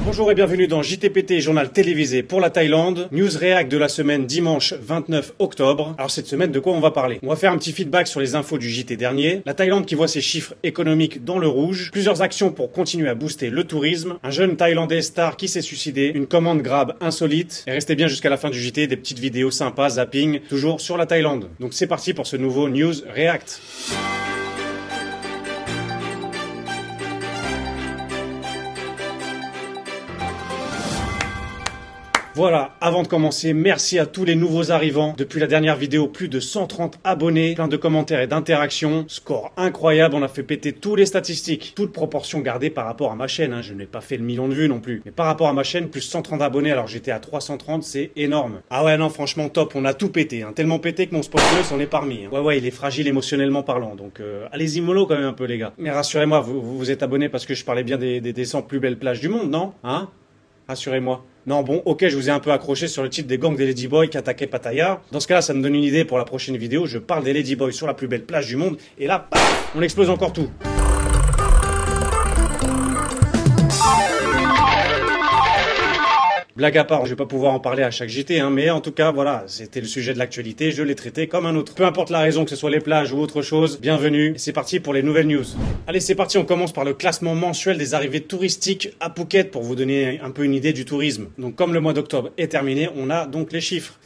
Bonjour et bienvenue dans JTPT, journal télévisé pour la Thaïlande. News React de la semaine dimanche 29 octobre. Alors cette semaine, de quoi on va parler? On va faire un petit feedback sur les infos du JT dernier. La Thaïlande qui voit ses chiffres économiques dans le rouge. Plusieurs actions pour continuer à booster le tourisme. Un jeune Thaïlandais star qui s'est suicidé. Une commande Grab insolite. Et restez bien jusqu'à la fin du JT, des petites vidéos sympas, zapping, toujours sur la Thaïlande. Donc c'est parti pour ce nouveau News React. Voilà, avant de commencer, merci à tous les nouveaux arrivants. Depuis la dernière vidéo, plus de 130 abonnés, plein de commentaires et d'interactions. Score incroyable, on a fait péter tous les statistiques. Toute proportion gardée par rapport à ma chaîne, hein. Je n'ai pas fait le million de vues non plus. Mais par rapport à ma chaîne, plus 130 abonnés, alors j'étais à 330, c'est énorme. Ah ouais, non, franchement top, on a tout pété. Hein. Tellement pété que mon spoiler s'en est parmi. Hein. Ouais, il est fragile émotionnellement parlant. Donc allez-y mollo quand même un peu les gars. Mais rassurez-moi, vous êtes abonnés parce que je parlais bien des 100 plus belles plages du monde, non? Hein? Rassurez-moi. Non, bon, ok, je vous ai un peu accroché sur le titre des gangs des Ladyboys qui attaquaient Pattaya. Dans ce cas-là, ça me donne une idée pour la prochaine vidéo. Je parle des Ladyboys sur la plus belle plage du monde. Et là, paf, on explose encore tout. Blague à part, je vais pas pouvoir en parler à chaque JT, hein, mais en tout cas, voilà, c'était le sujet de l'actualité, je l'ai traité comme un autre. Peu importe la raison, que ce soit les plages ou autre chose, bienvenue, et c'est parti pour les nouvelles news. Allez, c'est parti, on commence par le classement mensuel des arrivées touristiques à Phuket pour vous donner un peu une idée du tourisme. Donc comme le mois d'octobre est terminé, on a donc les chiffres.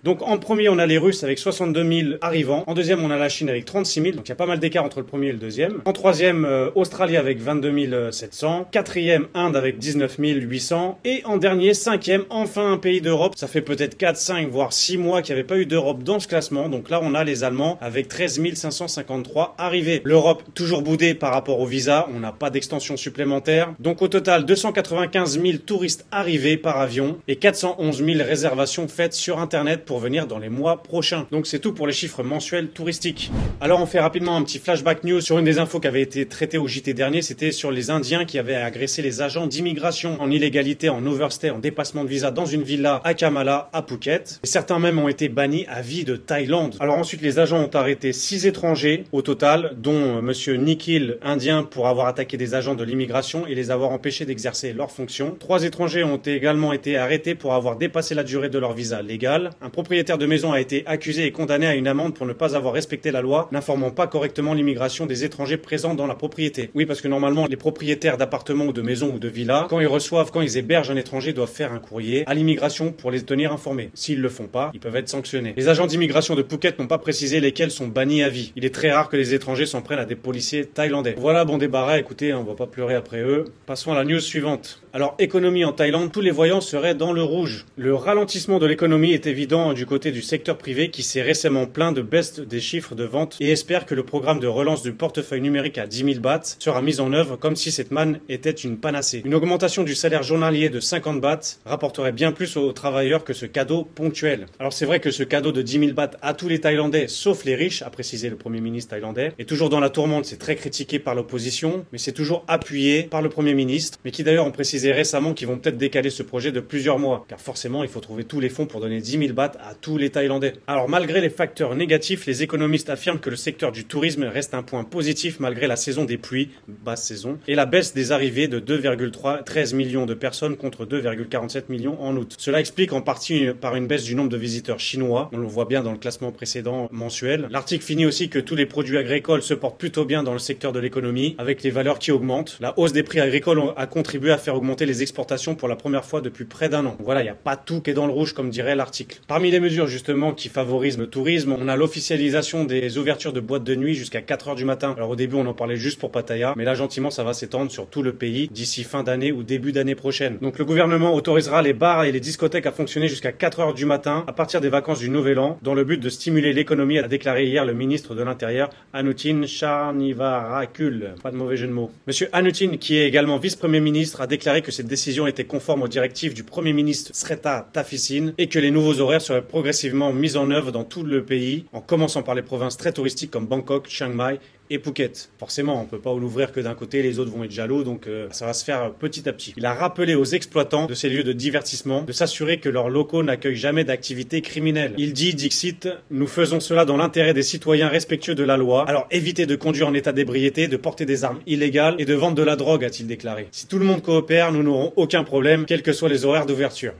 Donc en premier, on a les Russes avec 62 000 arrivants. En deuxième, on a la Chine avec 36 000. Donc il y a pas mal d'écart entre le premier et le deuxième. En troisième, Australie avec 22 700. Quatrième, Inde avec 19 800. Et en dernier, cinquième, enfin un pays d'Europe. Ça fait peut-être 4, 5, voire 6 mois qu'il n'y avait pas eu d'Europe dans ce classement. Donc là, on a les Allemands avec 13 553 arrivés. L'Europe, toujours boudée par rapport au visa. On n'a pas d'extension supplémentaire. Donc au total, 295 000 touristes arrivés par avion et 411 000 réservations faites sur Internet pour venir dans les mois prochains. Donc c'est tout pour les chiffres mensuels touristiques. Alors on fait rapidement un petit flashback news sur une des infos qui avait été traitée au JT dernier, c'était sur les Indiens qui avaient agressé les agents d'immigration en illégalité, en overstay, en dépassement de visa dans une villa à Kamala, à Phuket. Et certains même ont été bannis à vie de Thaïlande. Alors ensuite les agents ont arrêté 6 étrangers au total, dont monsieur Nikhil, indien, pour avoir attaqué des agents de l'immigration et les avoir empêchés d'exercer leurs fonctions. 3 étrangers ont également été arrêtés pour avoir dépassé la durée de leur visa légal. Un propriétaire de maison a été accusé et condamné à une amende pour ne pas avoir respecté la loi, n'informant pas correctement l'immigration des étrangers présents dans la propriété. Oui, parce que normalement, les propriétaires d'appartements ou de maisons ou de villas, quand ils hébergent un étranger, doivent faire un courrier à l'immigration pour les tenir informés. S'ils le font pas, ils peuvent être sanctionnés. Les agents d'immigration de Phuket n'ont pas précisé lesquels sont bannis à vie. Il est très rare que les étrangers s'en prennent à des policiers thaïlandais. Voilà, bon débarras, écoutez, on va pas pleurer après eux. Passons à la news suivante. Alors, économie en Thaïlande, tous les voyants seraient dans le rouge. Le ralentissement de l'économie est évident du côté du secteur privé qui s'est récemment plaint de baisse des chiffres de vente et espère que le programme de relance du portefeuille numérique à 10 000 bahts sera mis en œuvre comme si cette manne était une panacée. Une augmentation du salaire journalier de 50 bahts rapporterait bien plus aux travailleurs que ce cadeau ponctuel. Alors c'est vrai que ce cadeau de 10 000 bahts à tous les Thaïlandais, sauf les riches, a précisé le Premier ministre thaïlandais, est toujours dans la tourmente, c'est très critiqué par l'opposition, mais c'est toujours appuyé par le Premier ministre, mais qui d'ailleurs ont précisé récemment qu'ils vont peut-être décaler ce projet de plusieurs mois, car forcément il faut trouver tous les fonds pour donner 10 000 bahts à tous les Thaïlandais. Alors malgré les facteurs négatifs, les économistes affirment que le secteur du tourisme reste un point positif malgré la saison des pluies, basse saison, et la baisse des arrivées de 2,13 millions de personnes contre 2,47 millions en août. Cela explique en partie par une baisse du nombre de visiteurs chinois, on le voit bien dans le classement précédent mensuel. L'article finit aussi que tous les produits agricoles se portent plutôt bien dans le secteur de l'économie, avec les valeurs qui augmentent. La hausse des prix agricoles a contribué à faire augmenter les exportations pour la première fois depuis près d'un an. Voilà, il n'y a pas tout qui est dans le rouge comme dirait l'article. Parmi les mesures justement qui favorisent le tourisme, on a l'officialisation des ouvertures de boîtes de nuit jusqu'à 4 heures du matin. Alors au début on en parlait juste pour Pattaya, mais là gentiment ça va s'étendre sur tout le pays d'ici fin d'année ou début d'année prochaine. Donc le gouvernement autorisera les bars et les discothèques à fonctionner jusqu'à 4 heures du matin à partir des vacances du Nouvel An, dans le but de stimuler l'économie, a déclaré hier le ministre de l'Intérieur, Anutin Charnivarakul. Pas de mauvais jeu de mots. Monsieur Anutin, qui est également vice-premier ministre, a déclaré que cette décision était conforme aux directives du premier ministre Srettha Thavisin et que les nouveaux horaires seraient progressivement mis en œuvre dans tout le pays, en commençant par les provinces très touristiques comme Bangkok, Chiang Mai et Phuket. Forcément, on peut pas l'ouvrir que d'un côté, les autres vont être jaloux, donc ça va se faire petit à petit. Il a rappelé aux exploitants de ces lieux de divertissement de s'assurer que leurs locaux n'accueillent jamais d'activités criminelles. Il dit, dixit, nous faisons cela dans l'intérêt des citoyens respectueux de la loi, alors évitez de conduire en état d'ébriété, de porter des armes illégales et de vendre de la drogue, a-t-il déclaré. Si tout le monde coopère, nous n'aurons aucun problème, quels que soient les horaires d'ouverture.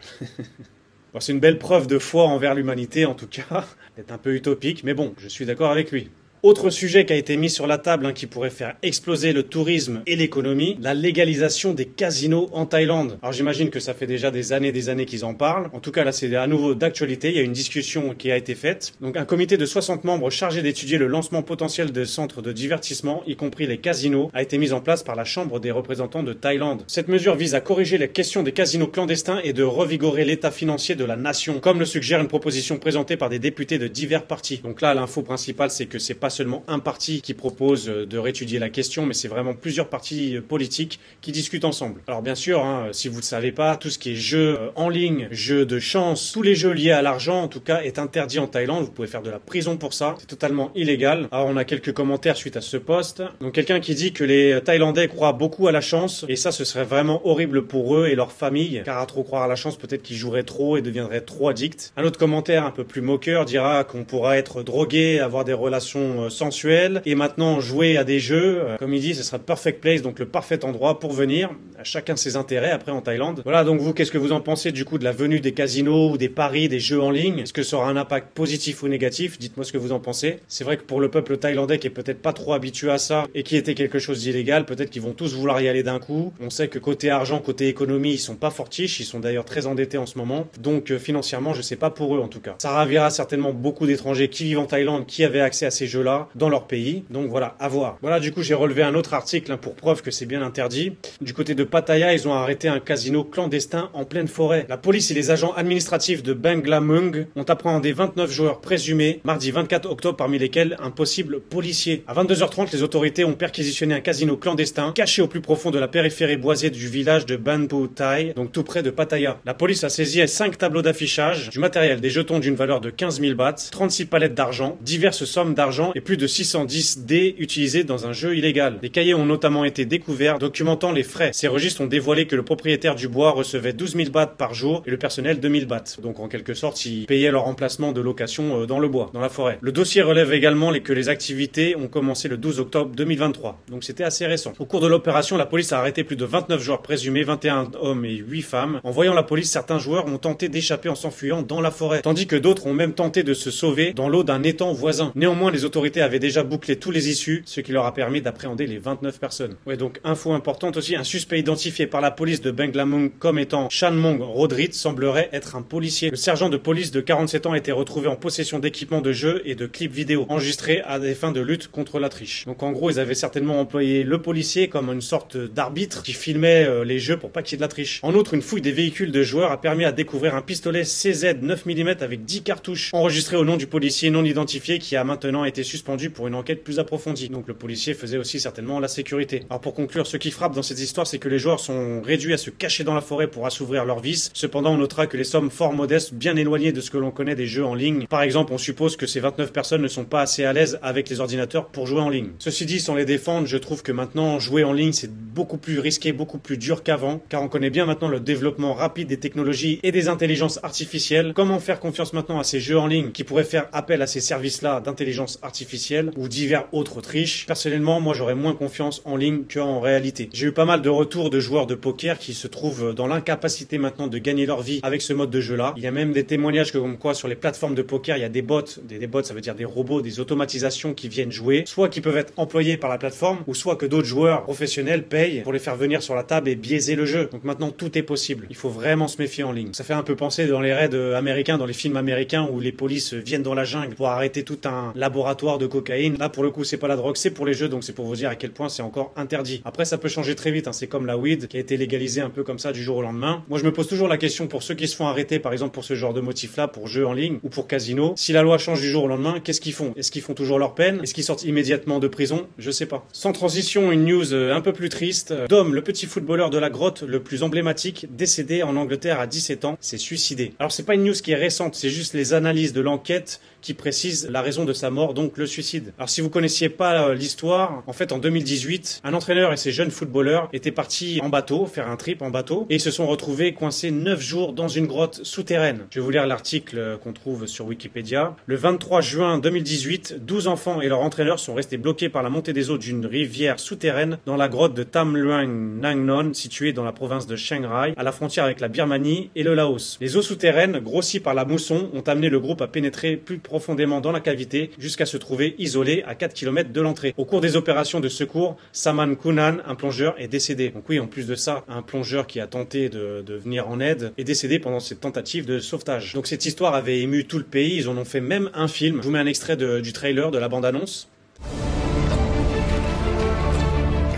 Bon, c'est une belle preuve de foi envers l'humanité, en tout cas. C'est un peu utopique, mais bon, je suis d'accord avec lui. Autre sujet qui a été mis sur la table, qui pourrait faire exploser le tourisme et l'économie, la légalisation des casinos en Thaïlande. Alors j'imagine que ça fait déjà des années qu'ils en parlent. En tout cas là c'est à nouveau d'actualité, il y a une discussion qui a été faite. Donc un comité de 60 membres chargé d'étudier le lancement potentiel de centres de divertissement, y compris les casinos, a été mis en place par la Chambre des représentants de Thaïlande. Cette mesure vise à corriger la question des casinos clandestins et de revigorer l'état financier de la nation, comme le suggère une proposition présentée par des députés de divers partis. Donc là l'info principale c'est que c'est pas seulement un parti qui propose de réétudier la question, mais c'est vraiment plusieurs partis politiques qui discutent ensemble. Alors bien sûr, si vous ne le savez pas, tout ce qui est jeux en ligne, jeux de chance, tous les jeux liés à l'argent en tout cas est interdit en Thaïlande. Vous pouvez faire de la prison pour ça, c'est totalement illégal. Alors on a quelques commentaires suite à ce post. Donc quelqu'un qui dit que les Thaïlandais croient beaucoup à la chance, et ça ce serait vraiment horrible pour eux et leur famille, car à trop croire à la chance peut-être qu'ils joueraient trop et deviendraient trop addicts. Un autre commentaire un peu plus moqueur dira qu'on pourra être drogué, avoir des relations sensuelles et maintenant jouer à des jeux, comme il dit, ce sera perfect place, donc le parfait endroit pour venir, à chacun ses intérêts après en Thaïlande. Voilà, donc vous, qu'est-ce que vous en pensez du coup de la venue des casinos ou des paris, des jeux en ligne? Est-ce que ça aura un impact positif ou négatif? Dites-moi ce que vous en pensez. C'est vrai que pour le peuple thaïlandais qui est peut-être pas trop habitué à ça et qui était quelque chose d'illégal, peut-être qu'ils vont tous vouloir y aller d'un coup. On sait que côté argent, côté économie, ils sont pas fortiches, ils sont d'ailleurs très endettés en ce moment, donc financièrement je sais pas pour eux en tout cas. Ça ravira certainement beaucoup d'étrangers qui vivent en Thaïlande, qui avaient accès à ces jeux-là dans leur pays. Donc voilà, à voir. Voilà, du coup, j'ai relevé un autre article pour preuve que c'est bien interdit. Du côté de Pattaya, ils ont arrêté un casino clandestin en pleine forêt. La police et les agents administratifs de Banglamung ont appréhendé 29 joueurs présumés mardi 24 octobre, parmi lesquels un possible policier. À 22h30, les autorités ont perquisitionné un casino clandestin caché au plus profond de la périphérie boisée du village de Ban Phu Thai, donc tout près de Pattaya. La police a saisi 5 tableaux d'affichage, du matériel, des jetons d'une valeur de 15 000 bahts, 36 palettes d'argent, diverses sommes d'argent et plus de 610 dés utilisés dans un jeu illégal. Des cahiers ont notamment été découverts documentant les frais. Ces registres ont dévoilé que le propriétaire du bois recevait 12 000 bahts par jour et le personnel 2 000 bahts. Donc en quelque sorte, ils payaient leur emplacement de location dans le bois, dans la forêt. Le dossier relève également que les activités ont commencé le 12 octobre 2023. Donc c'était assez récent. Au cours de l'opération, la police a arrêté plus de 29 joueurs présumés, 21 hommes et 8 femmes. En voyant la police, certains joueurs ont tenté d'échapper en s'enfuyant dans la forêt, tandis que d'autres ont même tenté de se sauver dans l'eau d'un étang voisin. Néanmoins, les autorités avaient déjà bouclé tous les issues, ce qui leur a permis d'appréhender les 29 personnes. Ouais, donc info importante aussi, un suspect identifié par la police de Banglamung comme étant Chanmong Rodrit semblerait être un policier. Le sergent de police de 47 ans a été retrouvé en possession d'équipements de jeu et de clips vidéo enregistrés à des fins de lutte contre la triche. Donc en gros, ils avaient certainement employé le policier comme une sorte d'arbitre qui filmait les jeux pour pas qu'il y ait de la triche. En outre, une fouille des véhicules de joueurs a permis à découvrir un pistolet CZ 9 mm avec 10 cartouches enregistré au nom du policier non identifié qui a maintenant été suspendu pour une enquête plus approfondie. Donc le policier faisait aussi certainement la sécurité. Alors pour conclure, ce qui frappe dans cette histoire, c'est que les joueurs sont réduits à se cacher dans la forêt pour assouvir leurs vices. Cependant, on notera que les sommes fort modestes, bien éloignées de ce que l'on connaît des jeux en ligne. Par exemple, on suppose que ces 29 personnes ne sont pas assez à l'aise avec les ordinateurs pour jouer en ligne. Ceci dit, sans les défendre, je trouve que maintenant, jouer en ligne, c'est beaucoup plus risqué, beaucoup plus dur qu'avant, car on connaît bien maintenant le développement rapide des technologies et des intelligences artificielles. Comment faire confiance maintenant à ces jeux en ligne qui pourraient faire appel à ces services-là d'intelligence artificielle ou divers autres triches? Personnellement, moi, j'aurais moins confiance en ligne qu'en réalité. J'ai eu pas mal de retours de joueurs de poker qui se trouvent dans l'incapacité maintenant de gagner leur vie avec ce mode de jeu-là. Il y a même des témoignages comme quoi sur les plateformes de poker, il y a des bots, des bots, ça veut dire des robots, des automatisations qui viennent jouer, soit qui peuvent être employés par la plateforme, ou soit que d'autres joueurs professionnels payent pour les faire venir sur la table et biaiser le jeu. Donc maintenant, tout est possible. Il faut vraiment se méfier en ligne. Ça fait un peu penser dans les raids américains, dans les films américains où les polices viennent dans la jungle pour arrêter tout un laboratoire de cocaïne. Là, pour le coup, c'est pas la drogue, c'est pour les jeux, donc c'est pour vous dire à quel point c'est encore interdit. Après, ça peut changer très vite, c'est comme la weed qui a été légalisée un peu comme ça du jour au lendemain. Moi, je me pose toujours la question pour ceux qui se font arrêter, par exemple pour ce genre de motif-là, pour jeux en ligne ou pour casino. Si la loi change du jour au lendemain, qu'est-ce qu'ils font? Est-ce qu'ils font toujours leur peine? Est-ce qu'ils sortent immédiatement de prison? Je sais pas. Sans transition, une news un peu plus triste. Dom, le petit footballeur de la grotte le plus emblématique, décédé en Angleterre à 17 ans, s'est suicidé. Alors c'est pas une news qui est récente, c'est juste les analyses de l'enquête qui précisent la raison de sa mort, donc le suicide. Alors si vous connaissiez pas l'histoire, en fait en 2018, un entraîneur et ses jeunes footballeurs étaient partis en bateau, faire un trip en bateau, et ils se sont retrouvés coincés 9 jours dans une grotte souterraine. Je vais vous lire l'article qu'on trouve sur Wikipédia. Le 23 juin 2018, 12 enfants et leur entraîneur sont restés bloqués par la montée des eaux d'une rivière souterraine dans la grotte de Tam Luang Nang Non, située dans la province de Chiang Rai, à la frontière avec la Birmanie et le Laos. Les eaux souterraines, grossies par la mousson, ont amené le groupe à pénétrer plus profondément dans la cavité jusqu'à se trouver isolé à 4 km de l'entrée. Au cours des opérations de secours, Saman Kunan, un plongeur, est décédé. Donc oui, en plus de ça, un plongeur qui a tenté de venir en aide est décédé pendant cette tentative de sauvetage. Donc cette histoire avait ému tout le pays, ils en ont fait même un film. Je vous mets un extrait du trailer, de la bande-annonce.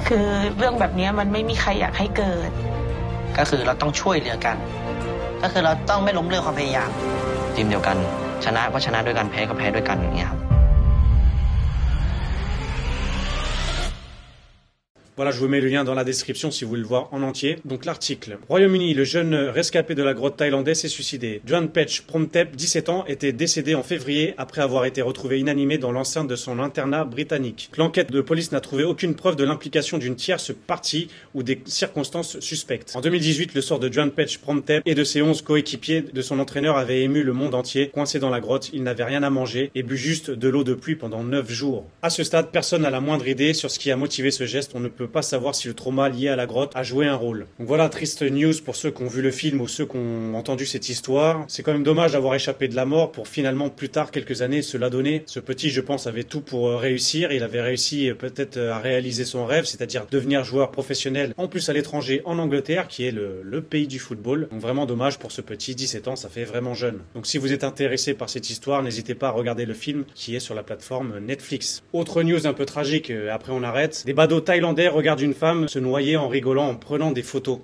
คือเรื่องแบบนี้มันไม่มีใครอยากให้เกิดก็คือเราต้องช่วยเหลือกันก็คือเราต้องไม่ล้มเลิกความพยายามทีมเดียวกันชนะก็ชนะด้วยกันแพ้ก็แพ้ด้วยกันอย่างเงี้ยครับ Voilà, je vous mets le lien dans la description si vous voulez le voir en entier. Donc l'article. Royaume-Uni, le jeune rescapé de la grotte thaïlandaise s'est suicidé. Juan Pech Promtep, 17 ans, était décédé en février après avoir été retrouvé inanimé dans l'enceinte de son internat britannique. L'enquête de police n'a trouvé aucune preuve de l'implication d'une tierce partie ou des circonstances suspectes. En 2018, le sort de Juan Pech Promtep et de ses 11 coéquipiers de son entraîneur avait ému le monde entier. Coincé dans la grotte, il n'avait rien à manger et bu juste de l'eau de pluie pendant 9 jours. À ce stade, personne n'a la moindre idée sur ce qui a motivé ce geste. On ne peut pas savoir si le trauma lié à la grotte a joué un rôle. Donc voilà, triste news pour ceux qui ont vu le film ou ceux qui ont entendu cette histoire. C'est quand même dommage d'avoir échappé de la mort pour finalement plus tard, quelques années, se la donner. Ce petit, je pense, avait tout pour réussir. Il avait réussi peut-être à réaliser son rêve, c'est-à-dire devenir joueur professionnel, en plus à l'étranger, en Angleterre, qui est le pays du football. Donc vraiment dommage pour ce petit, 17 ans, ça fait vraiment jeune. Donc si vous êtes intéressé par cette histoire, n'hésitez pas à regarder le film qui est sur la plateforme Netflix. Autre news un peu tragique, après on arrête. Des badauds thaïlandais regardent une femme se noyer en rigolant en prenant des photos.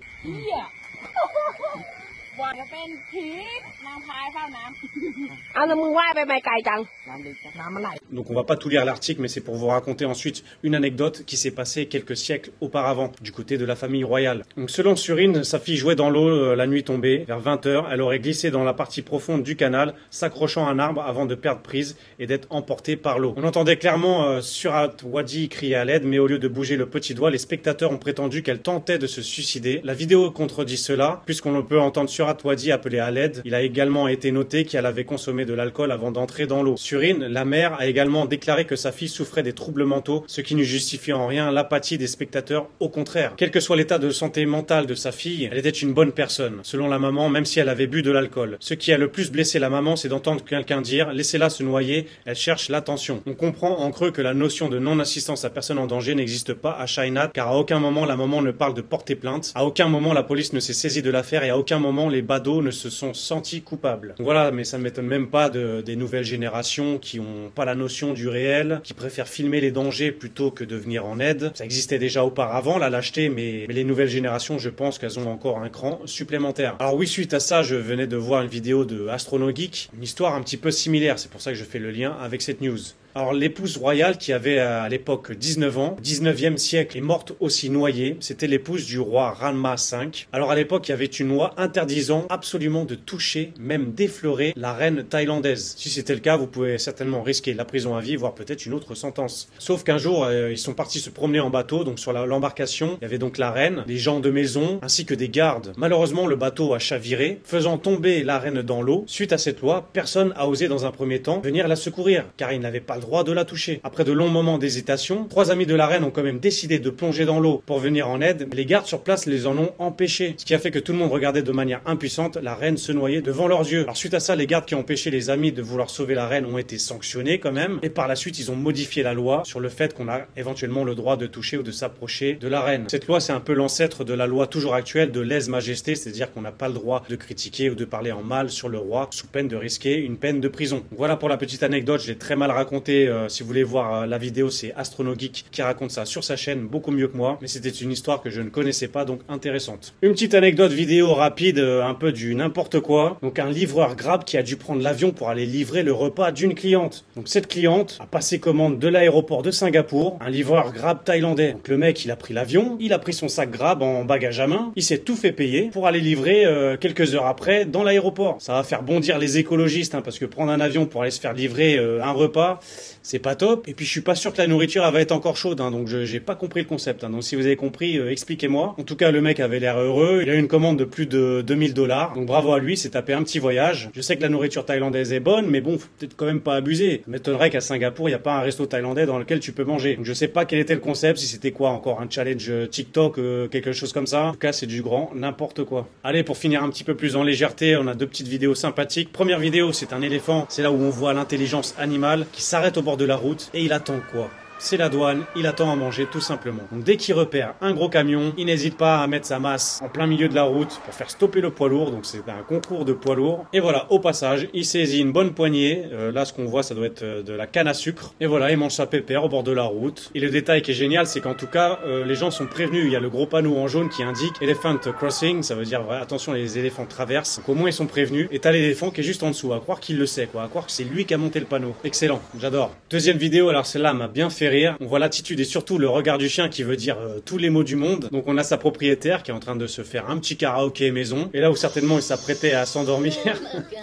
Donc on va pas tout lire l'article, mais c'est pour vous raconter ensuite une anecdote qui s'est passée quelques siècles auparavant du côté de la famille royale. Donc selon Surine, sa fille jouait dans l'eau la nuit tombée. Vers 20 h, elle aurait glissé dans la partie profonde du canal, s'accrochant à un arbre avant de perdre prise et d'être emportée par l'eau. On entendait clairement Surat Wadi crier à l'aide, mais au lieu de bouger le petit doigt, les spectateurs ont prétendu qu'elle tentait de se suicider. La vidéo contredit cela, puisqu'on peut entendre Surat Wadi appeler à l'aide. Il a également été noté qu'elle avait consommé de l'alcool avant d'entrer dans l'eau. Surine, la mère, a également déclaré que sa fille souffrait des troubles mentaux, ce qui ne justifie en rien l'apathie des spectateurs, au contraire. Quel que soit l'état de santé mentale de sa fille, elle était une bonne personne, selon la maman, même si elle avait bu de l'alcool. Ce qui a le plus blessé la maman, c'est d'entendre quelqu'un dire « laissez-la se noyer, elle cherche l'attention ». On comprend en creux que la notion de non-assistance à personne en danger n'existe pas à Chainat, car à aucun moment la maman ne parle de porter plainte, à aucun moment la police ne s'est saisie de l'affaire et à aucun moment les badauds ne se sont sentis coupables. Donc voilà, mais ça ne m'étonne même pas des nouvelles générations qui n'ont pas la notion du réel, qui préfèrent filmer les dangers plutôt que de venir en aide. Ça existait déjà auparavant, la lâcheté, mais les nouvelles générations, je pense qu'elles ont encore un cran supplémentaire. Alors oui, suite à ça, je venais de voir une vidéo de Astronogeek, une histoire un petit peu similaire, c'est pour ça que je fais le lien avec cette news. Alors l'épouse royale qui avait à l'époque 19 ans, 19e siècle, est morte aussi noyée. C'était l'épouse du roi Ranma V. Alors à l'époque, il y avait une loi interdisant absolument de toucher, même d'effleurer la reine thaïlandaise. Si c'était le cas, vous pouvez certainement risquer la prison à vie, voire peut-être une autre sentence. Sauf qu'un jour, ils sont partis se promener en bateau, donc sur l'embarcation, il y avait donc la reine, les gens de maison, ainsi que des gardes. Malheureusement, le bateau a chaviré, faisant tomber la reine dans l'eau. Suite à cette loi, personne a osé dans un premier temps venir la secourir, car il n'avait pas droit de la toucher. Après de longs moments d'hésitation, 3 amis de la reine ont quand même décidé de plonger dans l'eau pour venir en aide. Les gardes sur place les en ont empêchés, ce qui a fait que tout le monde regardait de manière impuissante la reine se noyer devant leurs yeux. Alors suite à ça, les gardes qui ont empêché les amis de vouloir sauver la reine ont été sanctionnés quand même, et par la suite ils ont modifié la loi sur le fait qu'on a éventuellement le droit de toucher ou de s'approcher de la reine. Cette loi, c'est un peu l'ancêtre de la loi toujours actuelle de lèse-majesté, c'est-à-dire qu'on n'a pas le droit de critiquer ou de parler en mal sur le roi sous peine de risquer une peine de prison. Donc voilà pour la petite anecdote, je l'ai très mal raconté. Si vous voulez voir la vidéo, c'est Astronogeek qui raconte ça sur sa chaîne, beaucoup mieux que moi, mais c'était une histoire que je ne connaissais pas, donc intéressante. Une petite anecdote vidéo rapide, un peu du n'importe quoi. Donc un livreur Grab qui a dû prendre l'avion pour aller livrer le repas d'une cliente. Donc cette cliente a passé commande de l'aéroport de Singapour, un livreur Grab thaïlandais. Donc le mec, il a pris l'avion, il a pris son sac Grab en bagage à main, il s'est tout fait payer pour aller livrer quelques heures après dans l'aéroport. Ça va faire bondir les écologistes, hein, parce que prendre un avion pour aller se faire livrer un repas, c'est pas top. Et puis je suis pas sûr que la nourriture elle va être encore chaude, hein, donc j'ai pas compris le concept. Hein. Donc si vous avez compris, expliquez-moi. En tout cas, le mec avait l'air heureux. Il a eu une commande de plus de 2000 $. Donc bravo à lui, s'est tapé un petit voyage. Je sais que la nourriture thaïlandaise est bonne, mais bon, faut peut-être quand même pas abuser. Ça m'étonnerait qu'à Singapour, il y a pas un resto thaïlandais dans lequel tu peux manger. Donc je sais pas quel était le concept, si c'était quoi encore un challenge TikTok, quelque chose comme ça. En tout cas, c'est du grand n'importe quoi. Allez, pour finir un petit peu plus en légèreté, on a deux petites vidéos sympathiques. Première vidéo, c'est un éléphant. C'est là où on voit l'intelligence animale qui s'arrête au bord de la route et il attend quoi? C'est la douane, il attend à manger tout simplement. Donc dès qu'il repère un gros camion, il n'hésite pas à mettre sa masse en plein milieu de la route pour faire stopper le poids lourd. Donc c'est un concours de poids lourd. Et voilà, au passage, il saisit une bonne poignée. Là, ce qu'on voit, ça doit être de la canne à sucre. Et voilà, il mange sa pépère au bord de la route. Et le détail qui est génial, c'est qu'en tout cas, les gens sont prévenus. Il y a le gros panneau en jaune qui indique Elephant Crossing. Ça veut dire, ouais, attention, les éléphants traversent. Donc au moins, ils sont prévenus. Et t'as l'éléphant qui est juste en dessous. À croire qu'il le sait, quoi. À croire que c'est lui qui a monté le panneau. Excellent, j'adore. Deuxième vidéo, alors celle-là m'a bien fait rire. On voit l'attitude et surtout le regard du chien qui veut dire tous les mots du monde. Donc on a sa propriétaire qui est en train de se faire un petit karaoké maison. Et là où certainement il s'apprêtait à s'endormir,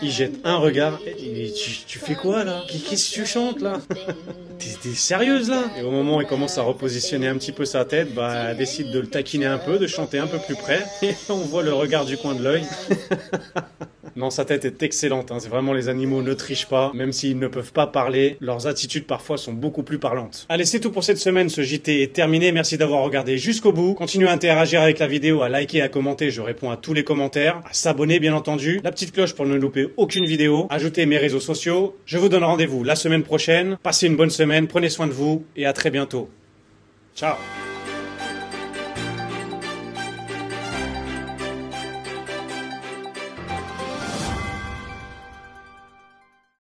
il jette un regard. Et tu fais quoi là? Qu'est-ce que tu chantes là? T'es sérieuse là? Et au moment où il commence à repositionner un petit peu sa tête, bah elle décide de le taquiner un peu, de chanter un peu plus près. Et on voit le regard du coin de l'œil. Non, sa tête est excellente, hein. C'est vraiment, les animaux ne trichent pas, même s'ils ne peuvent pas parler, leurs attitudes parfois sont beaucoup plus parlantes. Allez, c'est tout pour cette semaine, ce JT est terminé, merci d'avoir regardé jusqu'au bout. Continuez à interagir avec la vidéo, à liker, à commenter, je réponds à tous les commentaires, à s'abonner bien entendu, la petite cloche pour ne louper aucune vidéo, ajoutez mes réseaux sociaux. Je vous donne rendez-vous la semaine prochaine, passez une bonne semaine, prenez soin de vous et à très bientôt. Ciao.